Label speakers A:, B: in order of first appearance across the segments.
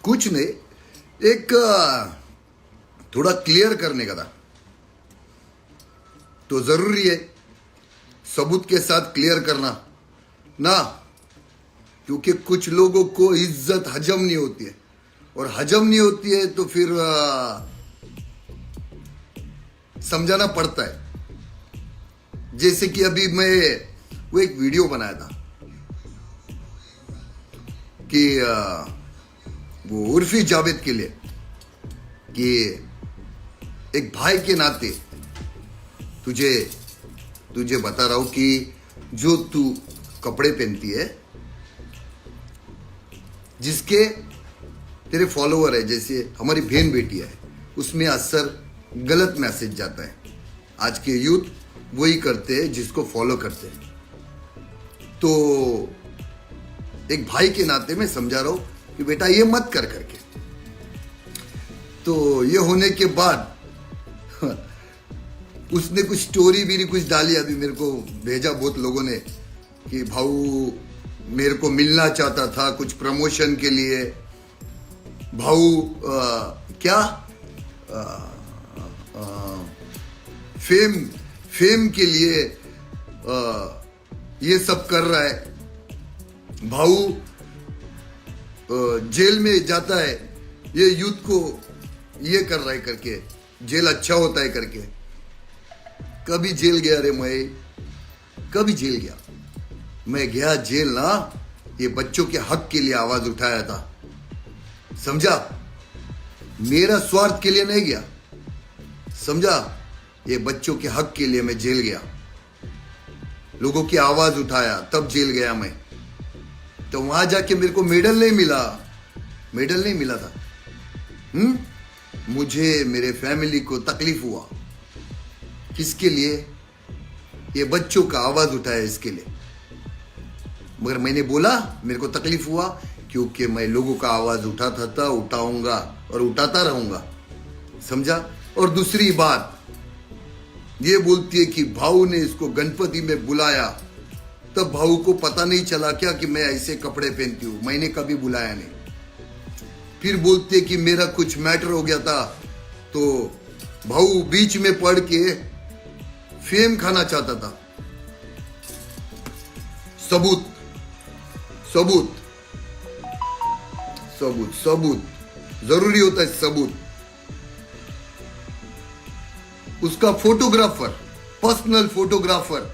A: कुछ नहीं, एक थोड़ा क्लियर करने का था, तो जरूरी है सबूत के साथ क्लियर करना ना, क्योंकि कुछ लोगों को इज्जत हजम नहीं होती है, और हजम नहीं होती है तो फिर समझाना पड़ता है। जैसे कि अभी मैं वो एक वीडियो बनाया था कि वो उर्फी जावेद के लिए, कि एक भाई के नाते तुझे बता रहा हूं कि जो तू कपड़े पहनती है, जिसके तेरे फॉलोवर है, जैसे हमारी बहन बेटी है, उसमें अक्सर गलत मैसेज जाता है। आज के यूथ वही करते हैं जिसको फॉलो करते हैं। तो एक भाई के नाते मैं समझा रहा हूं कि बेटा ये मत कर करके। तो ये होने के बाद उसने कुछ स्टोरी भी नहीं कुछ डाली, अभी मेरे को भेजा बहुत लोगों ने कि भाऊ मेरे को मिलना चाहता था कुछ प्रमोशन के लिए, भाऊ क्या फेम के लिए ये सब कर रहा है, भाऊ जेल में जाता है, ये यूथ को ये कर रहा है करके, जेल अच्छा होता है करके। कभी जेल गया रे मैं, कभी जेल गया? मैं गया जेल ना, ये बच्चों के हक के लिए आवाज उठाया था, समझा? मेरा स्वार्थ के लिए नहीं गया, समझा? ये बच्चों के हक के लिए मैं जेल गया, लोगों की आवाज उठाया, तब जेल गया मैं। तो वहां जाके मेरे को मेडल नहीं मिला था। मुझे, मेरे फैमिली को तकलीफ हुआ, किसके लिए? ये बच्चों का आवाज उठाया इसके लिए। मगर मैंने बोला मेरे को तकलीफ हुआ क्योंकि मैं लोगों का आवाज उठाता था, उठाऊंगा और उठाता रहूंगा, समझा? और दूसरी बात ये बोलती है कि भाऊ ने इसको गणपति में बुलाया, तब भाऊ को पता नहीं चला क्या कि मैं ऐसे कपड़े पहनती हूं? मैंने कभी बुलाया नहीं। फिर बोलती है कि मेरा कुछ मैटर हो गया था, तो भाऊ बीच में पड़ के फेम खाना चाहता था। सबूत सबूत सबूत सबूत जरूरी होता है, सबूत। उसका फोटोग्राफर, पर्सनल फोटोग्राफर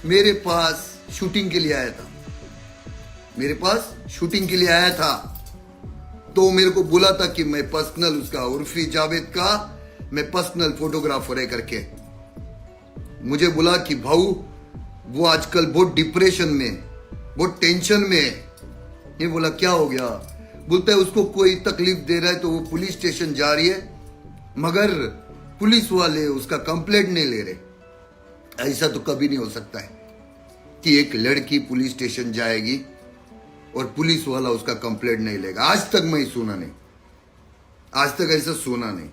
A: मेरे पास शूटिंग के लिए आया था, तो मेरे को बोला था कि मैं पर्सनल, उसका उर्फी जावेद का मैं पर्सनल फोटोग्राफर है करके। मुझे बोला कि भाऊ वो आजकल बहुत डिप्रेशन में, बहुत टेंशन में है। ये बोला क्या हो गया? बोलता है उसको कोई तकलीफ दे रहा है तो वो पुलिस स्टेशन जा रही है, मगर पुलिस वाले उसका कंप्लेंट नहीं ले रहे। ऐसा तो कभी नहीं हो सकता है कि एक लड़की पुलिस स्टेशन जाएगी और पुलिस वाला उसका कंप्लेंट नहीं लेगा। आज तक मैं सुना नहीं, आज तक ऐसा सुना नहीं।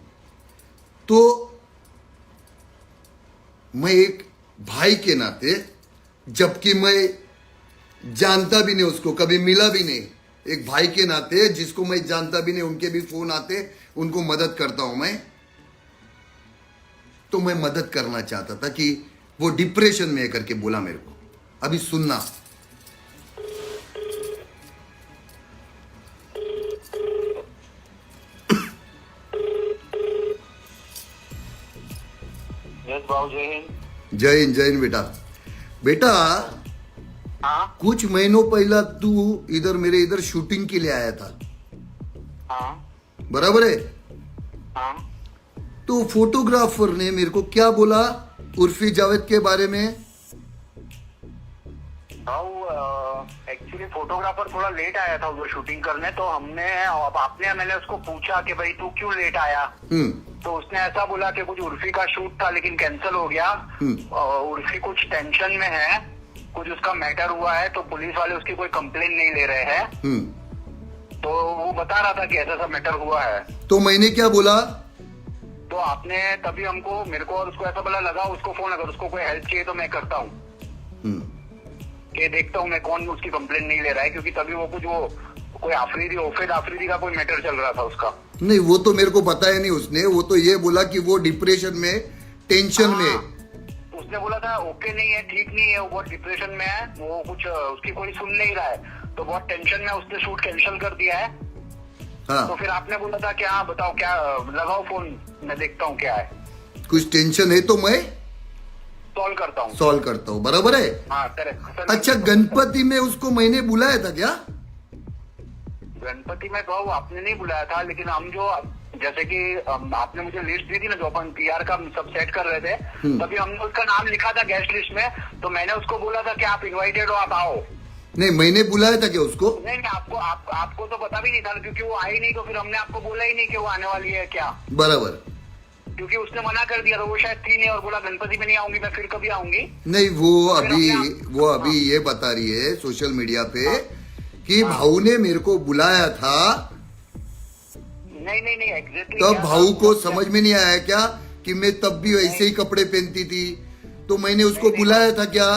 A: तो मैं एक भाई के नाते, जबकि मैं जानता भी नहीं उसको, कभी मिला भी नहीं, एक भाई के नाते जिसको मैं जानता भी नहीं, उनके भी फोन आते, उनको मदद करता हूं मैं, तो मैं मदद करना चाहता था कि वो डिप्रेशन में है करके बोला मेरे को। अभी सुनना। जय हिंद बेटा।
B: हाँ
A: कुछ महीनों पहला तू इधर मेरे इधर शूटिंग के लिए आया था,
B: हाँ
A: बराबर है?
B: हाँ।
A: तो फोटोग्राफर ने मेरे को क्या बोला उर्फी जावेद के बारे में?
B: एक्चुअली फोटोग्राफर थोड़ा लेट आया था उधर शूटिंग करने, तो मैंने उसको पूछा कि भाई तू क्यों लेट आया? तो उसने ऐसा बोला कि कुछ उर्फी का शूट था लेकिन कैंसिल हो गया, उर्फी कुछ टेंशन में है, कुछ उसका मैटर हुआ है, तो पुलिस वाले उसकी कोई कंप्लेन नहीं ले रहे हैं। तो वो बता रहा था कि ऐसा सब मैटर हुआ है।
A: तो मैंने क्या बोला?
B: तो आपने तभी मेरे को और उसको ऐसा बोला, लगा उसको फोन, अगर उसको कोई हेल्प चाहिए तो मैं करता हूँ, ये देखता हूँ मैं कौन उसकी कंप्लेन नहीं ले रहा है, क्योंकि तभी वो कोई आफरीदी ओफेद आफरीदी का कोई मैटर चल रहा था उसका।
A: नहीं वो तो मेरे को बताया नहीं उसने, वो तो ये बोला कि वो डिप्रेशन में, टेंशन में।
B: उसने बोला था ओके नहीं है, ठीक नहीं है, वो बहुत डिप्रेशन में है, वो कुछ उसकी कोई सुन नहीं रहा है, तो बहुत टेंशन में उसने शूट कैंसिल कर दिया है।
A: हाँ।
B: तो फिर आपने बोला था कि हाँ बताओ क्या, लगाओ फोन मैं देखता हूँ क्या है।
A: कुछ टेंशन है तो मैं
B: सॉल्व करता हूँ।
A: बराबर है।
B: हाँ करेक्ट।
A: अच्छा गणपति में उसको मैंने बुलाया था क्या?
B: गणपति में तो आपने नहीं बुलाया था, लेकिन हम जो जैसे कि आपने मुझे लिस्ट दी थी ना, जो अपन पीआर का सब सेट कर रहे थे, तभी हमने उसका नाम लिखा था गेस्ट लिस्ट में, तो मैंने उसको बोला था कि आप इनवाइटेड हो, आप आओ।
A: नहीं मैंने बुलाया था क्या उसको?
B: नहीं आपको तो पता भी नहीं था, क्योंकि वो आई नहीं, तो फिर हमने आपको बोला ही नहीं कि वो आने वाली है क्या।
A: बराबर।
B: क्योंकि उसने मना कर दिया, तो वो शायद थी नहीं और बोला गणपति में नहीं आऊंगी, मैं फिर कभी आऊंगी।
A: नहीं वो अभी ये बता रही है सोशल मीडिया पे कि भाऊ ने मेरे को बुलाया था।
B: नहीं एग्जैक्टली।
A: तब भाऊ को समझ में नहीं आया क्या कि मैं तब भी वैसे ही कपड़े पहनती थी, तो मैंने उसको बुलाया था क्या?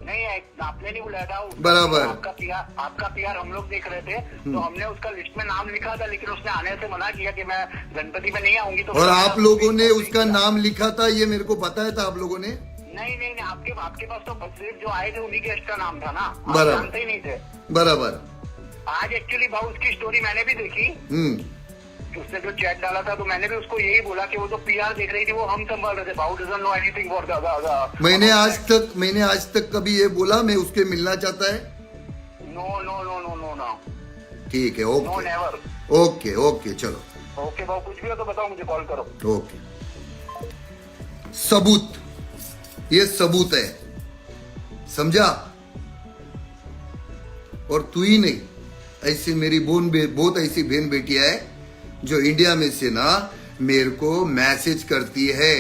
B: नहीं आपने नहीं बुलाया था।
A: बराबर।
B: आपका पीआर हम लोग देख रहे थे, तो हमने उसका लिस्ट में नाम लिखा था, लेकिन उसने आने से मना किया कि मैं गणपति में नहीं आऊंगी। तो
A: और आप लोगों ने उसका नाम लिखा था, ये मेरे को बताया था आप लोगों ने?
B: नहीं आपके पास तो सिर्फ जो आए थे उन्हीं गेस्ट का नाम था ना, आप
A: बराबर।
B: जानते ही नहीं थे।
A: बराबर।
B: आज एक्चुअली भाऊ उसकी स्टोरी मैंने भी देखी, उसने जो चैट डाला था, तो मैंने भी उसको यही बोला कि वो तो पीआर देख रही थी, वो हम संभाल रहे थे। भाऊ डजंट नो एनीथिंग फॉर मैंने
A: आज तक कभी ये बोला मैं उसके मिलना चाहता है?
B: नो।
A: ठीक है
B: नो नेवर।
A: ओके चलो।
B: ओके भाऊ, कुछ भी हो तो बताओ, मुझे कॉल करो।
A: ओके। सबूत, ये सबूत है, समझा? और तू ही नहीं, ऐसी मेरी बहुत ऐसी बहन बेटियां है जो इंडिया में से ना मेरे को मैसेज करती है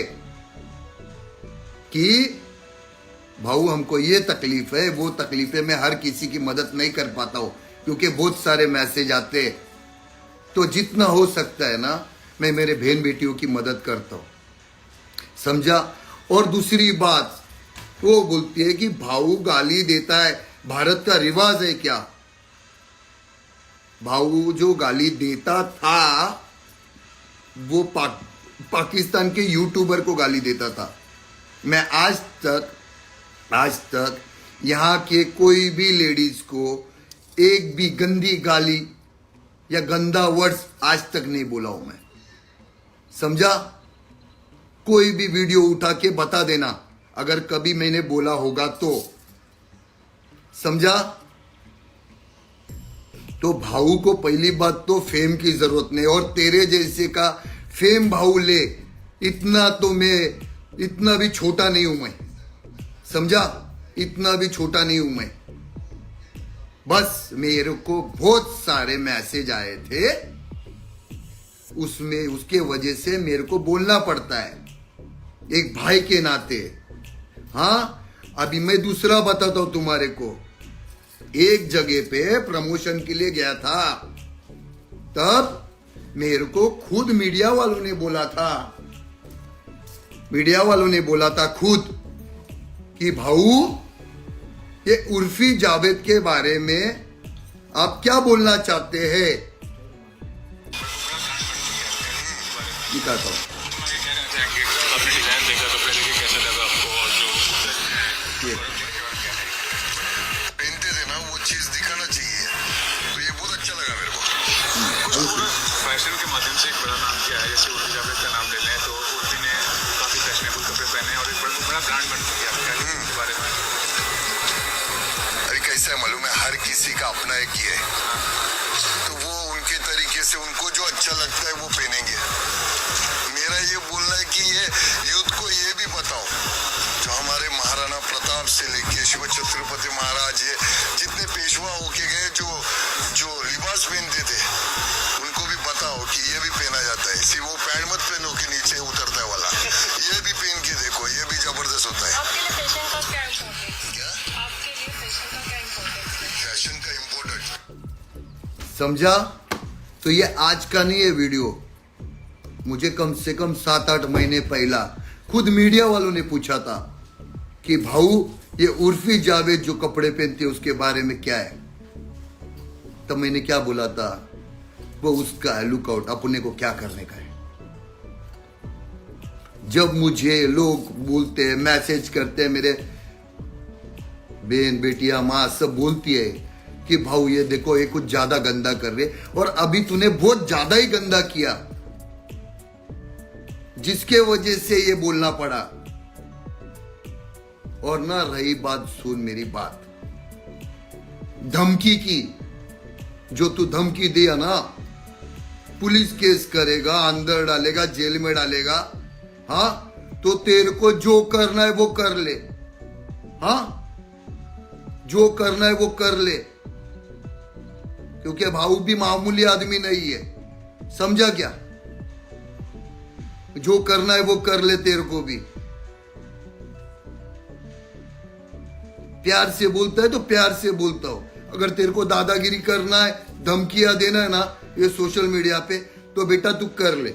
A: कि भाऊ हमको ये तकलीफ है, वो तकलीफ है, मैं हर किसी की मदद नहीं कर पाता हूं क्योंकि बहुत सारे मैसेज आते हैं। तो जितना हो सकता है ना मैं मेरे बहन बेटियों की मदद करता हूं, समझा? और दूसरी बात वो बोलती है कि भाऊ गाली देता है, भारत का रिवाज है क्या? भाऊ जो गाली देता था वो पाकिस्तान के यूट्यूबर को गाली देता था। मैं आज तक यहाँ के कोई भी लेडीज को एक भी गंदी गाली या गंदा वर्ड्स आज तक नहीं बोला हूं मैं, समझा? कोई भी वीडियो उठा के बता देना अगर कभी मैंने बोला होगा तो, समझा? तो भाऊ को पहली बात तो फेम की जरूरत नहीं, और तेरे जैसे का फेम भाऊ ले, इतना भी छोटा नहीं हूं मैं, समझा? इतना भी छोटा नहीं हूं मैं। बस मेरे को बहुत सारे मैसेज आए थे, उसके वजह से मेरे को बोलना पड़ता है एक भाई के नाते। हाँ, अभी मैं दूसरा बताता हूं तुम्हारे को। एक जगह पे प्रमोशन के लिए गया था, तब मेरे को खुद मीडिया वालों ने बोला था खुद कि भाऊ ये उर्फी जावेद के बारे में आप क्या बोलना चाहते हैं? दिखाता हूं।
C: आपने डिजाइन देखा तो पहले कि कैसा लगा आपको, और जो
D: पहनते थे ना वो चीज दिखाना चाहिए, तो ये बहुत अच्छा लगा मेरे को।
C: फैशन के माध्यम से एक बड़ा नाम किया है, जैसे उर्फी जावेद का नाम ले लें तो उर्फी ने काफी फैशनेबल कपड़े पहने और एक बड़ा ब्रांड बन गया के बारे में।
D: अरे कैसा है मालूम है, हर किसी का अपना एक ये है, तो वो उनके तरीके से उनको जो अच्छा लगता है वो पहनेंगे। मेरा ये बोलना है कि ये यूथ को ये भी बताओ, जो हमारे महाराणा प्रताप से लेके शिव छत्रपति महाराज, ये जितने पेशवा होके गए जो लिबास पहनते थे, उनको भी बताओ कि ये भी पहना जाता है। सिर्फ वो पैंट मत पहनो कि नीचे उतरता है वाला, ये भी पहन के देखो, ये भी जबरदस्त होता है।
E: आपके लिए फैशन का क्या इम्पोर्टेंस है?
D: क्या
E: आपके लिए फैशन का क्या इम्पोर्टेंस है?
D: फैशन का इम्पोर्टेंट,
A: समझा? तो ये आज का नहीं है वीडियो, मुझे कम से कम 7-8 महीने पहला खुद मीडिया वालों ने पूछा था कि भाऊ ये उर्फी जावेद जो कपड़े पहनते हैं उसके बारे में क्या है। तब मैंने क्या बोला था, वो उसका है लुकआउट, अपने को क्या करने का है। जब मुझे लोग बोलते हैं, मैसेज करते हैं, मेरे बहन बेटियां माँ सब बोलती है कि भाऊ ये देखो ये कुछ ज्यादा गंदा कर रहे, और अभी तूने बहुत ज्यादा ही गंदा किया जिसके वजह से ये बोलना पड़ा। और ना रही बात, सुन मेरी बात, धमकी की, जो तू धमकी दिया ना, पुलिस केस करेगा, अंदर डालेगा, जेल में डालेगा, हाँ, तो तेरे को जो करना है वो कर ले, हाँ, जो करना है वो कर ले, क्योंकि भाऊ भी मामूली आदमी नहीं है, समझा क्या। जो करना है वो कर ले, तेरे को भी प्यार से बोलता है तो प्यार से बोलता हो। अगर तेरे को दादागिरी करना है, धमकियां देना है ना ये सोशल मीडिया पे, तो बेटा तू कर ले,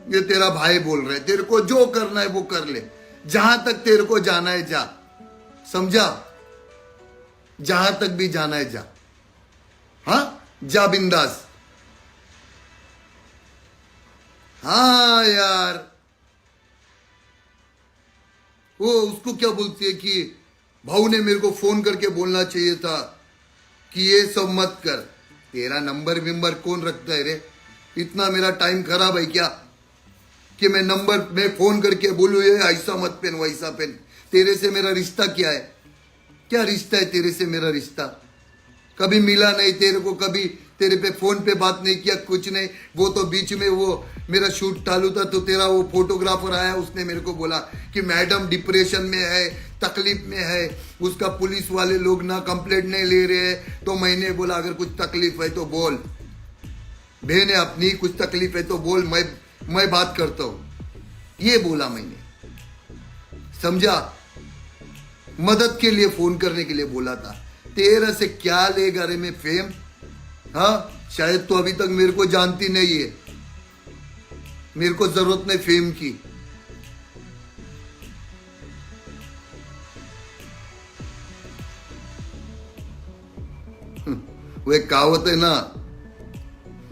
A: ये तेरा भाई बोल रहा है, तेरे को जो करना है वो कर ले, जहां तक तेरे को जाना है जा, समझा, जहां तक भी जाना है जा, हाँ, जा बिंदास। हाँ यार, वो उसको क्या बोलती है कि भाऊ ने मेरे को फोन करके बोलना चाहिए था कि ये सब मत कर। तेरा नंबर विंबर कौन रखता है रे? इतना मेरा टाइम खराब है क्या कि मैं नंबर में फोन करके बोलूं ये ऐसा मत पहन वैसा पहन? तेरे से मेरा रिश्ता क्या है? क्या रिश्ता है तेरे से मेरा रिश्ता? कभी मिला नहीं तेरे को, कभी तेरे पे फोन पे बात नहीं किया, कुछ नहीं। वो तो बीच में वो मेरा शूट चालू था तो तेरा वो फोटोग्राफर आया, उसने मेरे को बोला कि मैडम डिप्रेशन में है, तकलीफ में है, उसका पुलिस वाले लोग ना कंप्लेंट नहीं ले रहे हैं। तो मैंने बोला अगर कुछ तकलीफ है तो बोल, बहन है अपनी, कुछ तकलीफ है तो बोल, मैं बात करता हूँ, ये बोला मैंने, समझा। मदद के लिए फोन करने के लिए बोला था। तेरा से क्या लेगा रे मैं फेम? हाँ, शायद तो अभी तक मेरे को जानती नहीं है, मेरे को जरूरत नहीं फेम की। वो एक कहावत है ना,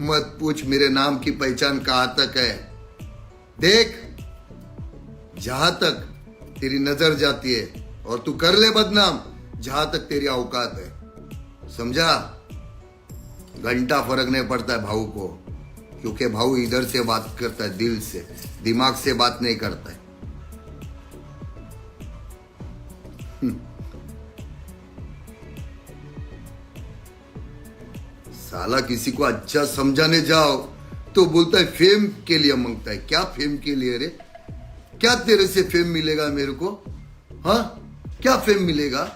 A: मत पूछ मेरे नाम की पहचान कहां तक है। देख, जहां तक तेरी नजर जाती है, और तू कर ले बदनाम जहां तक तेरी औकात है, समझा। घंटा फर्क नहीं पड़ता है भाऊ को, क्योंकि भाऊ इधर से बात करता है, दिल से, दिमाग से बात नहीं करता है। साला किसी को अच्छा समझाने जाओ तो बोलता है फेम के लिए मांगता है। क्या फेम के लिए रे? क्या तेरे से फेम मिलेगा मेरे को? हाँ, क्या फेम मिलेगा?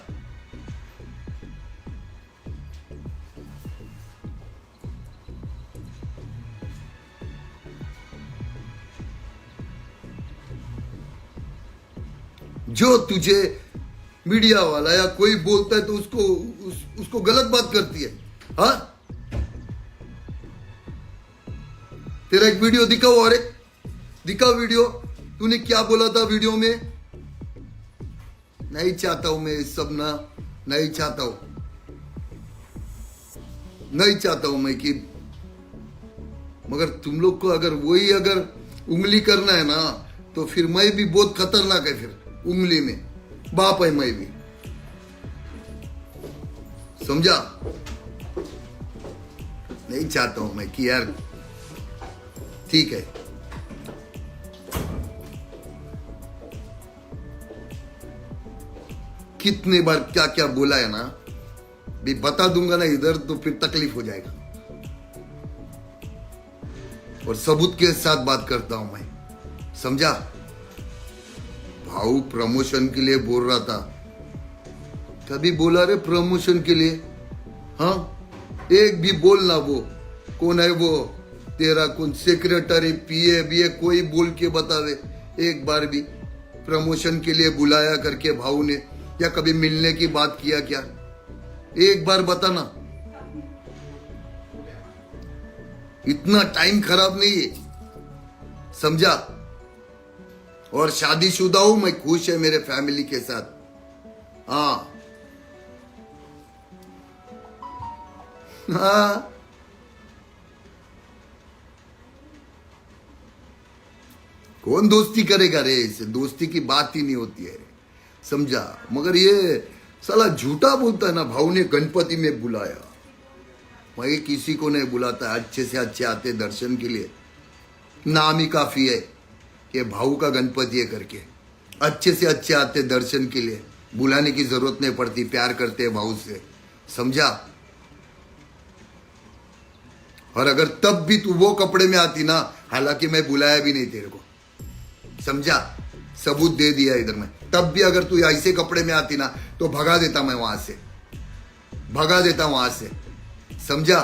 A: जो तुझे मीडिया वाला या कोई बोलता है तो उसको गलत बात करती है। हाँ, तेरा एक वीडियो दिखाओ, अरे दिखाओ वीडियो, तूने क्या बोला था वीडियो में? नहीं चाहता हूं मैं इस सब ना, नहीं चाहता हूं, नहीं चाहता हूं मैं कि, मगर तुम लोग को अगर वही अगर उंगली करना है ना तो फिर मैं भी बहुत खतरनाक है, फिर उंगली में बाप है मैं भी, समझा। नहीं चाहता हूं मैं कि यार ठीक है, कितने बार क्या क्या बोला है ना, भी बता दूंगा ना इधर तो फिर तकलीफ हो जाएगा। और सबूत के साथ बात करता हूं मैं, समझा। भाऊ प्रमोशन के लिए बोल रहा था, कभी बोला रे प्रमोशन के लिए? हाँ, एक भी बोलना, वो कौन है वो तेरा, कौन सेक्रेटरी, पीए बीए, कोई बोल के बतावे एक बार भी प्रमोशन के लिए बुलाया करके भाऊ ने, या कभी मिलने की बात किया क्या? एक बार बताना। इतना टाइम खराब नहीं है, समझा। और शादीशुदा हूं मैं, खुश है मेरे फैमिली के साथ। हाँ, हाँ, कौन दोस्ती करेगा रे, इससे दोस्ती की बात ही नहीं होती है रे, समझा। मगर ये साला झूठा बोलता है ना, भाऊ ने गणपति में बुलाया। मैं किसी को नहीं बुलाता, अच्छे से अच्छे आते दर्शन के लिए, नाम ही काफी है कि भाऊ का गणपति है करके। अच्छे से अच्छे आते दर्शन के लिए, बुलाने की जरूरत नहीं पड़ती, प्यार करते हैं भाऊ से, समझा। और अगर तब भी तू वो कपड़े में आती ना, हालांकि मैं बुलाया भी नहीं तेरे को, समझा, सबूत दे दिया इधर में, तब भी अगर तू ऐसे कपड़े में आती ना तो भगा देता मैं वहां से, भगा देता वहां से, समझा।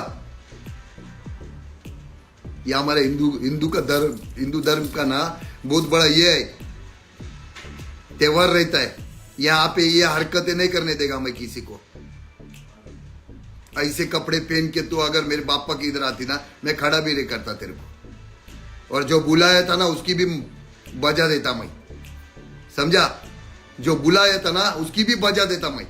A: ये हमारे हिंदू धर्म का ना बहुत बड़ा ये है, त्योहार रहता है। यहाँ पे ये हरकतें नहीं करने देगा मैं किसी को। ऐसे कपड़े पहन के तो अगर मेरे बापा की इधर आती ना, मैं खड़ा भी नहीं करता तेरे को। और जो बुलाया था ना उसकी भी बजा देता मैं, समझा। जो बुलाया था ना उसकी भी बजा देता मैं।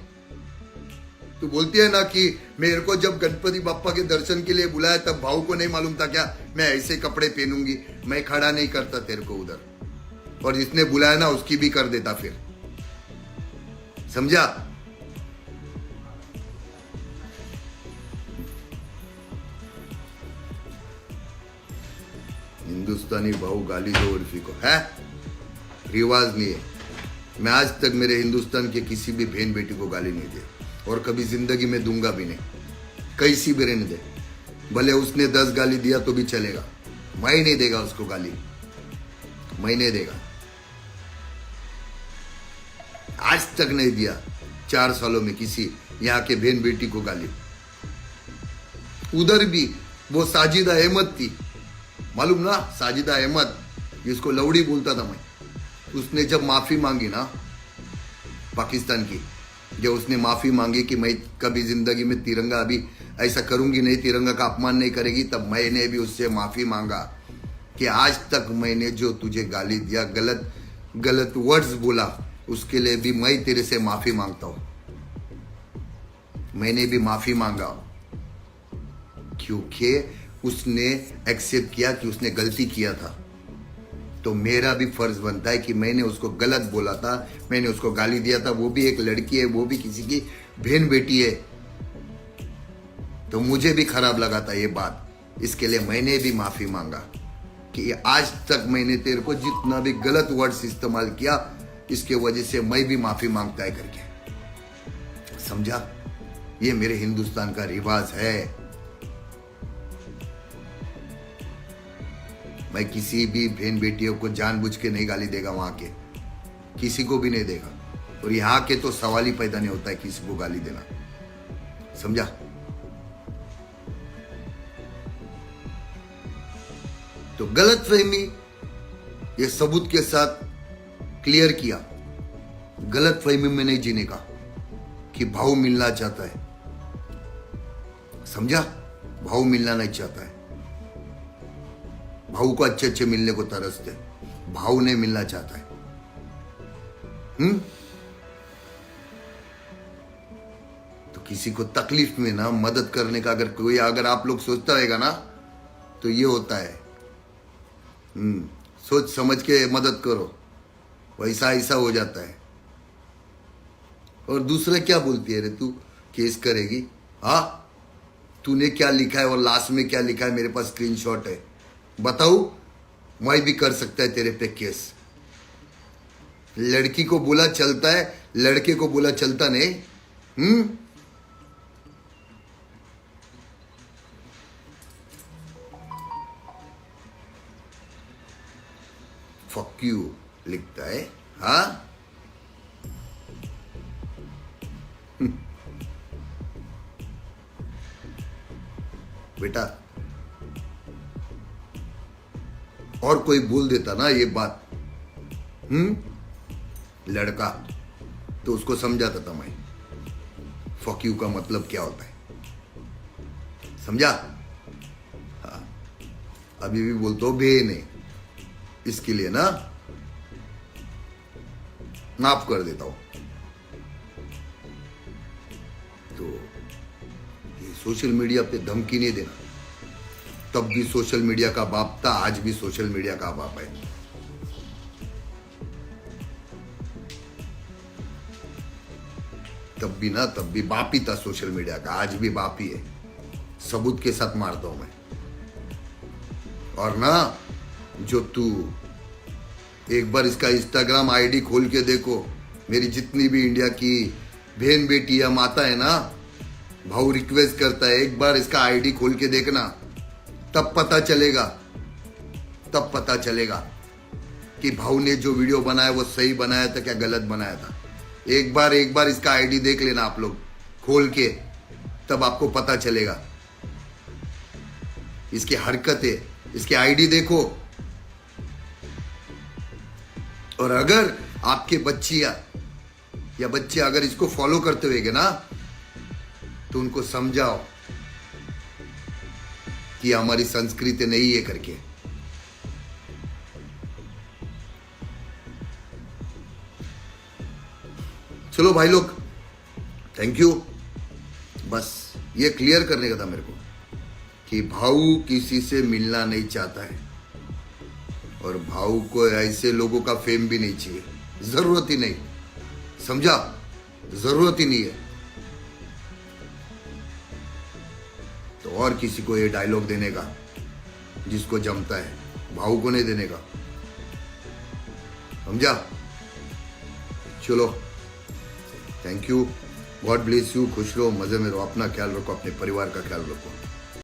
A: तू बोलती है ना कि मेरे को जब गणपति बापा के दर्शन के लिए बुलाया तब भाऊ को नहीं मालूम था क्या मैं ऐसे कपड़े पहनूंगी, मैं खड़ा नहीं करता तेरे को उधर। और जिसने बुलाया ना उसकी भी कर देता फिर, समझा। हिंदुस्तानी भाऊ गाली दो उर्फी को, है रिवाज नहीं है। मैं आज तक मेरे हिंदुस्तान के किसी भी बहन बेटी को गाली नहीं दी और कभी जिंदगी में दूंगा भी नहीं, कैसी भी रहने दे। भले उसने 10 गाली दिया तो भी चलेगा, मैं नहीं देगा उसको गाली, मैं नहीं देगा। आज तक नहीं दिया 4 सालों में किसी यहाँ के बहन बेटी को गाली। उधर भी वो साजिदा अहमद थी, मालूम ना, साजिदा अहमद, जिसको लवड़ी बोलता था मैं। उसने जब माफी मांगी ना पाकिस्तान की, जब उसने माफी मांगी कि मैं कभी जिंदगी में तिरंगा अभी ऐसा करूंगी नहीं, तिरंगा का अपमान नहीं करेगी, तब मैंने भी उससे माफी मांगा कि आज तक मैंने जो तुझे गाली दिया, गलत गलत वर्ड्स बोला, उसके लिए भी मैं तेरे से माफी मांगता हूं। मैंने भी माफी मांगा क्योंकि उसने एक्सेप्ट किया कि उसने गलती किया था। तो मेरा भी फर्ज बनता है कि मैंने उसको गलत बोला था, मैंने उसको गाली दिया था, वो भी एक लड़की है, वो भी किसी की बहन बेटी है, तो मुझे भी खराब लगा था ये बात। इसके लिए मैंने भी माफी मांगा कि आज तक मैंने तेरे को जितना भी गलत वर्ड्स इस्तेमाल किया, इसके वजह से मैं भी माफी मांगता है करके, समझा। ये मेरे हिंदुस्तान का रिवाज है। मैं किसी भी बहन बेटियों को जानबूझ के नहीं गाली देगा, वहां के किसी को भी नहीं देगा। और यहाँ के तो सवाल ही पैदा नहीं होता है किसी को गाली देना, समझा। तो गलत फहमी ये सबूत के साथ क्लियर किया। गलत फहमी में नहीं जीने का कि भाऊ मिलना चाहता है, समझा। भाऊ मिलना नहीं चाहता है, भाऊ को अच्छे अच्छे मिलने को तरसते, भाऊ नहीं मिलना चाहता है। तो किसी को तकलीफ में ना मदद करने का अगर आप लोग सोचता रहेगा ना तो ये होता है। सोच समझ के मदद करो, वैसा ऐसा हो जाता है। और दूसरा क्या बोलती है रे तू, केस करेगी? हाँ, तूने क्या लिखा है और लास्ट में क्या लिखा है, मेरे पास स्क्रीनशॉट है, बताओ। मैं भी कर सकता है तेरे पे केस। लड़की को बोला चलता है, लड़के को बोला चलता नहीं। फक यू लिखता है, हाँ। बेटा, और कोई बोल देता ना ये बात, लड़का, तो उसको समझाता था मैं फक यू का मतलब क्या होता है, समझा। हाँ, अभी भी बोलता हूं बहन है, इसके लिए ना माफ कर देता हूं। तो ये सोशल मीडिया पे धमकी नहीं देना। तब भी सोशल मीडिया का बाप था, आज भी सोशल मीडिया का बाप है। तब भी बाप ही था सोशल मीडिया का, आज भी बाप ही है। सबूत के साथ मारता हूं मैं। और ना, जो तू एक बार इसका इंस्टाग्राम आईडी खोल के देखो, मेरी जितनी भी इंडिया की बहन बेटी या माता है ना, भाऊ रिक्वेस्ट करता है एक बार इसका आईडी खोल के देखना, तब पता चलेगा कि भाऊ ने जो वीडियो बनाया वो सही बनाया था क्या गलत बनाया था। एक बार इसका आईडी देख लेना आप लोग खोल के, तब आपको पता चलेगा। इसकी हरकतें, इसकी आईडी देखो। और अगर आपके बच्चियां या बच्चे अगर इसको फॉलो करते हुए ना, तो उनको समझाओ कि हमारी संस्कृति नहीं है करके। चलो भाई लोग, थैंक यू। बस ये क्लियर करने का था मेरे को कि भाऊ किसी से मिलना नहीं चाहता है, और भाऊ को ऐसे लोगों का फेम भी नहीं चाहिए, जरूरत ही नहीं। समझा? जरूरत ही नहीं है। तो और किसी को ये डायलॉग देने का जिसको जमता है, भाऊ को नहीं देने का। समझा? चलो, thank you, God bless you, खुश रहो, मजे में रहो, अपना ख्याल रखो, अपने परिवार का ख्याल रखो।